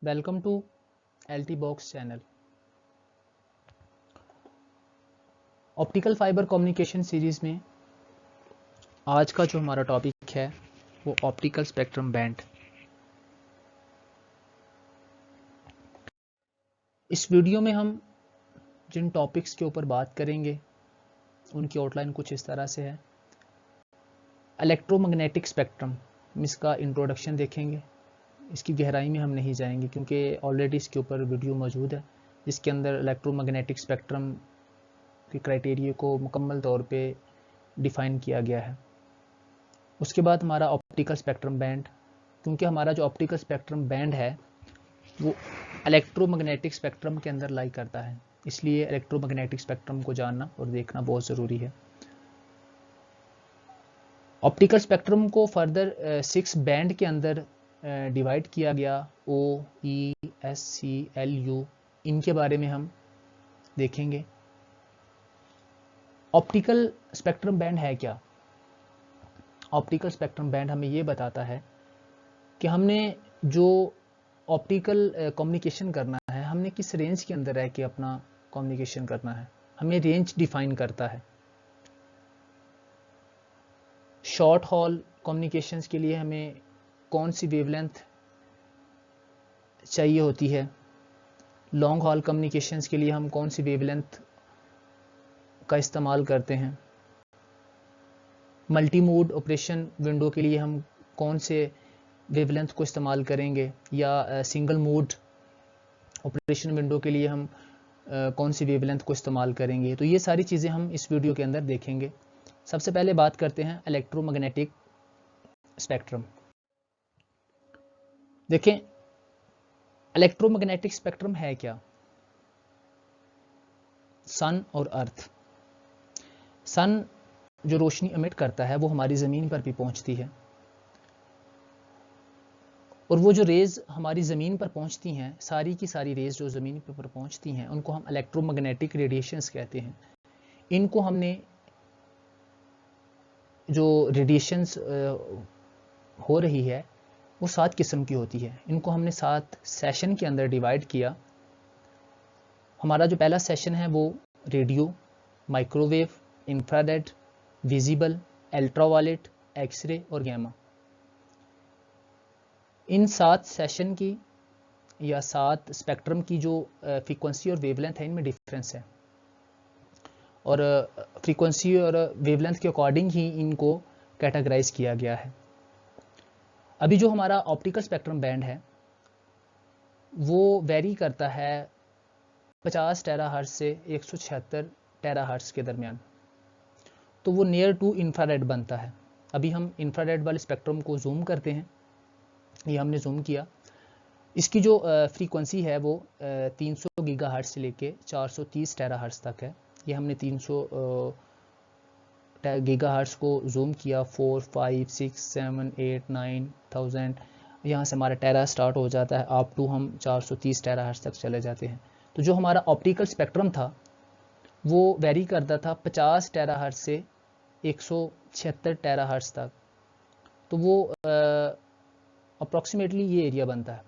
Welcome to LT box channel. Optical fibre communication series में आज का जो हमारा टॉपिक है वो ऑप्टिकल स्पेक्ट्रम बैंड। इस वीडियो में हम जिन टॉपिक्स के ऊपर बात करेंगे उनकी आउटलाइन कुछ इस तरह से है। इलेक्ट्रोमैग्नेटिक स्पेक्ट्रम, इसका इंट्रोडक्शन देखेंगे। इसकी गहराई में हम नहीं जाएंगे क्योंकि ऑलरेडी इसके ऊपर वीडियो मौजूद है जिसके अंदर इलेक्ट्रोमैग्नेटिक स्पेक्ट्रम के क्राइटेरिया को मुकम्मल तौर पे डिफ़ाइन किया गया है। उसके बाद हमारा ऑप्टिकल स्पेक्ट्रम बैंड, क्योंकि हमारा जो ऑप्टिकल स्पेक्ट्रम बैंड है वो इलेक्ट्रोमैग्नेटिक स्पेक्ट्रम के अंदर लाई करता है, इसलिए इलेक्ट्रोमैग्नेटिक स्पेक्ट्रम को जानना और देखना बहुत ज़रूरी है। ऑप्टिकल स्पेक्ट्रम को फर्दर 6 बैंड के अंदर डिवाइड किया गया, O, E, S, C, L, U, इनके बारे में हम देखेंगे। ऑप्टिकल स्पेक्ट्रम बैंड है क्या? ऑप्टिकल स्पेक्ट्रम बैंड हमें ये बताता है कि हमने जो ऑप्टिकल कम्युनिकेशन करना है, हमने किस रेंज के अंदर रह के अपना कम्युनिकेशन करना है, हमें रेंज डिफाइन करता है। शॉर्ट हॉल कम्युनिकेशंस के लिए हमें कौन सी वेवलेंथ चाहिए होती है, लॉन्ग हॉल कम्युनिकेशंस के लिए हम कौन सी वेवलेंथ का इस्तेमाल करते हैं, मल्टी मोड ऑपरेशन विंडो के लिए हम कौन से वेवलेंथ को इस्तेमाल करेंगे, या सिंगल मोड ऑपरेशन विंडो के लिए हम कौन सी वेवलेंथ को इस्तेमाल करेंगे। तो ये सारी चीज़ें हम इस वीडियो के अंदर देखेंगे। सबसे पहले बात करते हैं इलेक्ट्रोमैग्नेटिक स्पेक्ट्रम। देखें, इलेक्ट्रोमैग्नेटिक स्पेक्ट्रम है क्या? सन और अर्थ। सन जो रोशनी एमिट करता है वो हमारी ज़मीन पर भी पहुंचती है, और वो जो रेज़ हमारी ज़मीन पर पहुंचती हैं, सारी की सारी रेज़ जो ज़मीन पर पहुंचती हैं उनको हम इलेक्ट्रोमैग्नेटिक रेडिएशंस कहते हैं। इनको हमने जो रेडिएशंस हो रही है वो 7 किस्म की होती है। इनको हमने 7 सेशन के अंदर डिवाइड किया। हमारा जो पहला सेशन है वो radio, microwave, infrared, visible, ultraviolet, x ray और गैमा। इन 7 सेशन की या 7 स्पेक्ट्रम की जो फ्रीक्वेंसी और वेवलेंथ है इनमें डिफरेंस है, और फ्रीक्वेंसी और वेवलेंथ के अकॉर्डिंग ही इनको कैटेगराइज किया गया है। अभी जो हमारा ऑप्टिकल स्पेक्ट्रम बैंड है वो वेरी करता है 50 टेराहर्ट्ज़ से 176 टेराहर्ट्ज़ के दरमियान, तो वो नियर टू इंफ्रारेड बनता है। अभी हम इंफ्रारेड वाले स्पेक्ट्रम को जूम करते हैं, ये हमने जूम किया। इसकी जो फ्रीक्वेंसी है वो 300 गीगाहर्ट्ज़ से लेके 430 टेराहर्ट्ज़ तक है। ये हमने 300 गीगाहर्ट्ज़ को जूम किया, 4, 5, 6, 7, 8, 9,000, यहाँ से हमारा टेरा स्टार्ट हो जाता है, अप टू हम 430 टेराहर्ट्ज़ तक चले जाते हैं। तो जो हमारा ऑप्टिकल स्पेक्ट्रम था वो वेरी करता था 50 टेराहर्ट्ज़ से 176 टेराहर्ट्ज़ तक, तो वो अप्रॉक्सीमेटली ये एरिया बनता है।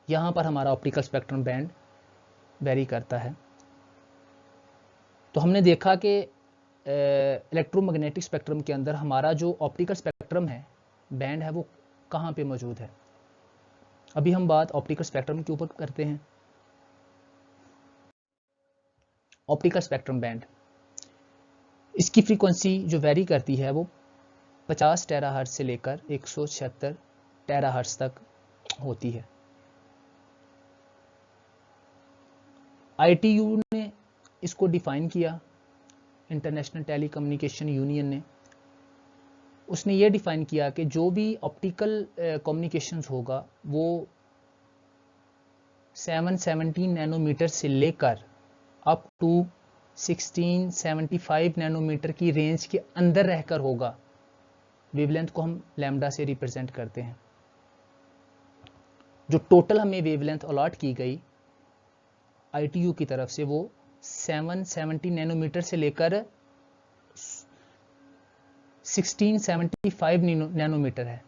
यहाँ पर हमारा ऑप्टिकल स्पेक्ट्रम बैंड वेरी करता है। तो हमने देखा कि इलेक्ट्रोमैग्नेटिक स्पेक्ट्रम के अंदर हमारा जो ऑप्टिकल स्पेक्ट्रम है, बैंड है, वो कहाँ पे मौजूद है। अभी हम बात ऑप्टिकल स्पेक्ट्रम के ऊपर करते हैं। ऑप्टिकल स्पेक्ट्रम बैंड, इसकी फ्रीक्वेंसी जो वेरी करती है वो 50 टेराहर्ट्ज़ से लेकर 176 टेराहर्ट्ज़ तक होती है। ITU ने इसको डिफाइन किया, इंटरनेशनल टेलीकम्युनिकेशन यूनियन ने। उसने ये डिफाइन किया कि जो भी ऑप्टिकल कम्युनिकेशंस होगा वो 717 नैनोमीटर से लेकर अप टू 1675 नैनोमीटर की रेंज के अंदर रहकर होगा। वेवलेंथ को हम लैम्डा से रिप्रेजेंट करते हैं। जो टोटल हमें वेवलेंथ अलॉट की गई ITU की तरफ से वो 770 नैनोमीटर से लेकर 1675 नैनोमीटर है।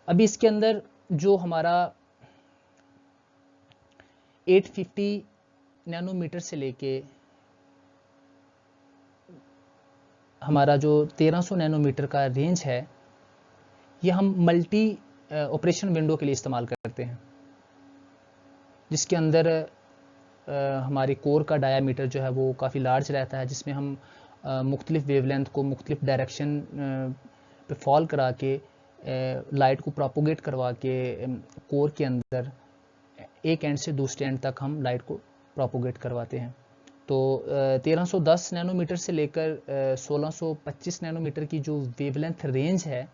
अभी इसके अंदर जो हमारा 850 नैनोमीटर से लेके हमारा जो 1300 नैनोमीटर का रेंज है, ये हम मल्टी ऑपरेशन विंडो के लिए इस्तेमाल करते हैं, जिसके अंदर हमारे कोर का डायामीटर जो है वो काफ़ी लार्ज रहता है, जिसमें हम मुख्तलिफ वेवलेंथ को मुख्तलिफ डायरेक्शन पे फॉल करा के लाइट को प्रोपोगेट करवा के कोर के अंदर एक एंड से दूसरे एंड तक हम लाइट को प्रोपोगेट करवाते हैं। तो 1310 नैनोमीटर से लेकर 1625 नैनोमीटर की जो वेवलेंथ रेंज है,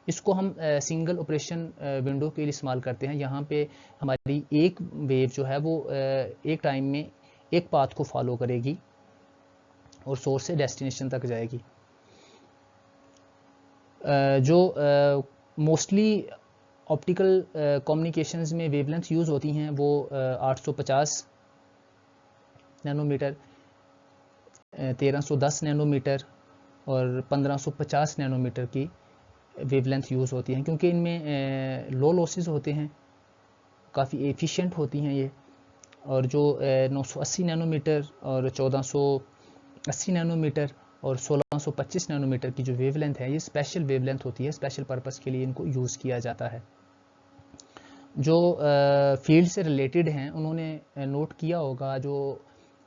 इसको हम सिंगल ऑपरेशन विंडो के लिए इस्तेमाल करते हैं। यहाँ पे हमारी एक वेव जो है वो एक टाइम में एक पाथ को फॉलो करेगी और सोर्स से डेस्टिनेशन तक जाएगी। जो मोस्टली ऑप्टिकल कम्युनिकेशंस में वेवलेंथ यूज़ होती हैं वो 850 नैनोमीटर, 1310 नैनोमीटर और 1550 नैनोमीटर की वेवलेंथ यूज़ होती हैं, क्योंकि इनमें लो लॉसेस होते हैं, काफ़ी एफिशिएंट होती हैं ये। और जो 980 नैनोमीटर और 1480 नैनोमीटर और 1625 नैनोमीटर की जो वेवलेंथ है, ये स्पेशल वेवलेंथ होती है, स्पेशल पर्पस के लिए इनको यूज़ किया जाता है। जो फील्ड से रिलेटेड हैं उन्होंने नोट किया होगा, जो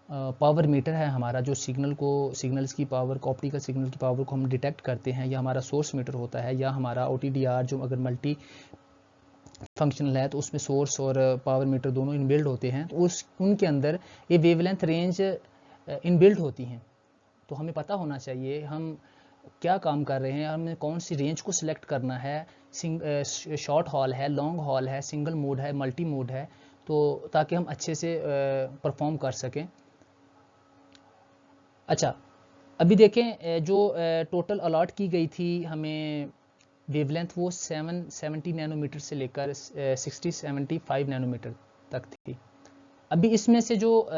पावर मीटर है हमारा, जो सिग्नल्स की पावर को, ऑप्टिकल सिग्नल की पावर को हम डिटेक्ट करते हैं, या हमारा सोर्स मीटर होता है, या हमारा OTDR जो अगर मल्टी फंक्शनल है तो उसमें सोर्स और पावर मीटर दोनों इनबिल्ड होते हैं, तो उनके अंदर ये वेवलेंथ रेंज इनबिल्ड होती हैं। तो हमें पता होना चाहिए हम क्या काम कर रहे हैं, हमें कौन सी रेंज को सिलेक्ट करना है, शॉर्ट हॉल है, लॉन्ग हॉल है, सिंगल मोड है, मल्टी मोड है, तो ताकि हम अच्छे से परफॉर्म कर सकें। अच्छा, अभी देखें जो टोटल अलॉट की गई थी हमें वेवलेंथ, वो 770 नैनोमीटर से लेकर 60-75 नैनोमीटर तक थी। अभी इसमें से जो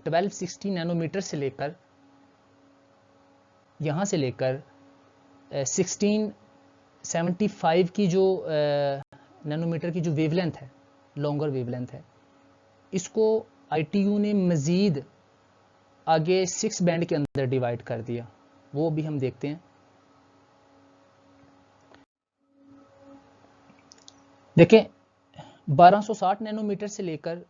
1260 नैनोमीटर से लेकर यहाँ से लेकर 1675 की जो नैनोमीटर की जो वेवलेंथ है, लॉन्गर वेवलेंथ है, इसको ITU ने मज़ीद आगे 6 बैंड के अंदर डिवाइड कर दिया। वो भी हम देखते हैं। देखें, 1260 नैनोमीटर से लेकर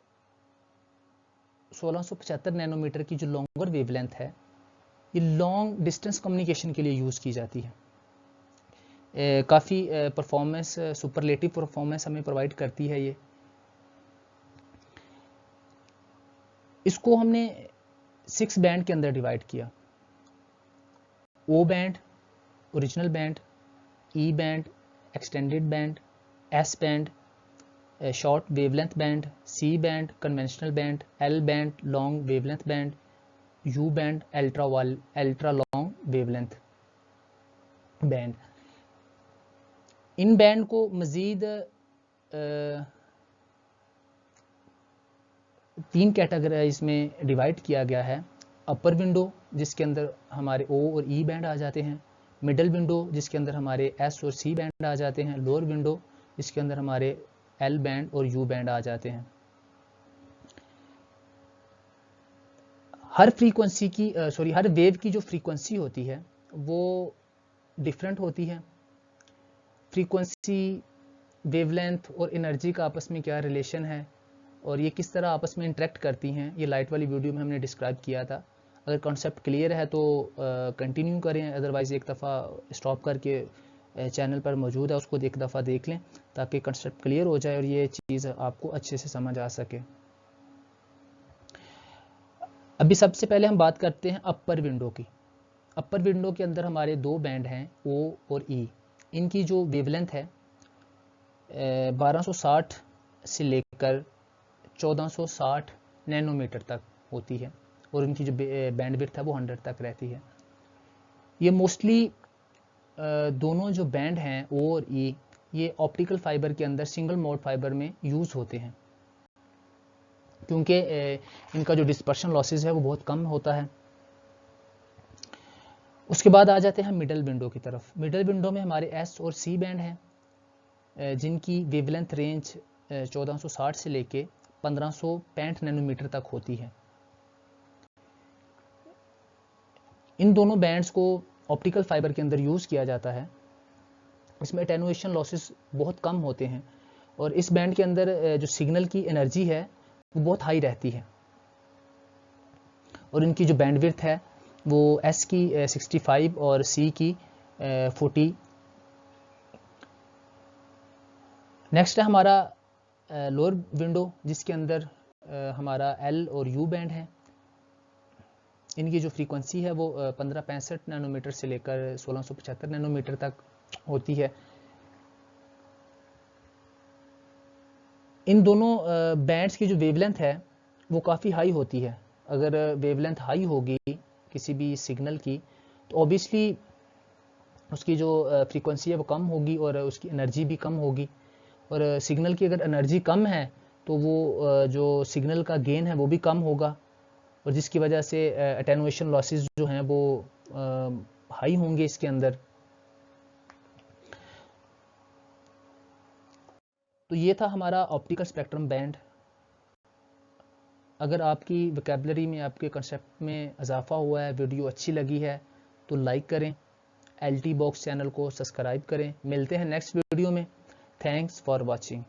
1675 नैनोमीटर की जो लॉन्गर वेवलेंथ है, ये लॉन्ग डिस्टेंस कम्युनिकेशन के लिए यूज़ की जाती है। काफ़ी परफॉर्मेंस, सुपरलेटिव परफॉर्मेंस हमें प्रोवाइड करती है ये। इसको हमने 6 बैंड के अंदर डिवाइड किया। O band, original band, E band, extended band, S band, short wavelength band, C band, conventional band, L band, long wavelength band, U band, ultra long wavelength band. इन band को मज़ीद 3 categorise में divide किया गया है। अपर window, जिसके अंदर हमारे O और E बैंड आ जाते हैं। मिडल विंडो, जिसके अंदर हमारे S और C बैंड आ जाते हैं। लोअर विंडो, जिसके अंदर हमारे L बैंड और U बैंड आ जाते हैं। हर फ्रीक्वेंसी की हर वेव की जो फ्रीक्वेंसी होती है वो डिफरेंट होती है। फ्रीक्वेंसी, वेवलेंथ और एनर्जी का आपस में क्या रिलेशन है और ये किस तरह आपस में इंटरेक्ट करती हैं, ये लाइट वाली वीडियो में हमने डिस्क्राइब किया था। अगर कॉन्सेप्ट क्लियर है तो कंटिन्यू करें, अदरवाइज़ एक दफ़ा स्टॉप करके चैनल पर मौजूद है उसको एक दफ़ा देख लें, ताकि कॉन्सेप्ट क्लियर हो जाए और ये चीज़ आपको अच्छे से समझ आ सके। अभी सबसे पहले हम बात करते हैं अपर विंडो की। अपर विंडो के अंदर हमारे 2 बैंड हैं, O और E। इनकी जो वेवलेंथ है 1260 से लेकर 1460 नैनोमीटर तक होती है और इनकी जो बैंडविड्थ है वो 100 तक रहती है। ये मोस्टली दोनों जो बैंड हैं O और E, ये ऑप्टिकल फाइबर के अंदर सिंगल मोड फाइबर में यूज़ होते हैं, क्योंकि इनका जो डिस्पर्शन लॉसेस है वो बहुत कम होता है। उसके बाद आ जाते हैं मिडल विंडो की तरफ। मिडल विंडो में हमारे S और C बैंड हैं जिनकी वेवलेंथ रेंज 1460 से लेके 1565 नैनोमीटर तक होती है। इन दोनों बैंड्स को ऑप्टिकल फाइबर के अंदर यूज़ किया जाता है। इसमें एटेनुएशन लॉसेस बहुत कम होते हैं और इस बैंड के अंदर जो सिग्नल की एनर्जी है वो बहुत हाई रहती है और इनकी जो बैंडविड्थ है वो एस की 65 और सी की 40। नेक्स्ट है हमारा लोअर विंडो, जिसके अंदर हमारा एल और यू बैंड है। इनकी जो फ्रीक्वेंसी है वो 1565 नैनोमीटर से लेकर 1675 नैनोमीटर तक होती है। इन दोनों बैंड्स की जो वेवलेंथ है वो काफ़ी हाई होती है। अगर वेवलेंथ हाई होगी किसी भी सिग्नल की तो ऑब्वियसली उसकी जो फ्रीक्वेंसी है वो कम होगी और उसकी एनर्जी भी कम होगी। और सिग्नल की अगर एनर्जी कम है तो वो जो सिग्नल का गेन है वो भी कम होगा और जिसकी वजह से एटेनुएशन लॉसेस जो हैं वो हाई होंगे इसके अंदर। तो ये था हमारा ऑप्टिकल स्पेक्ट्रम बैंड। अगर आपकी वोकैबुलरी में, आपके कंसेप्ट में इजाफा हुआ है, वीडियो अच्छी लगी है तो लाइक करें, LT बॉक्स चैनल को सब्सक्राइब करें। मिलते हैं नेक्स्ट वीडियो में। Thanks for watching.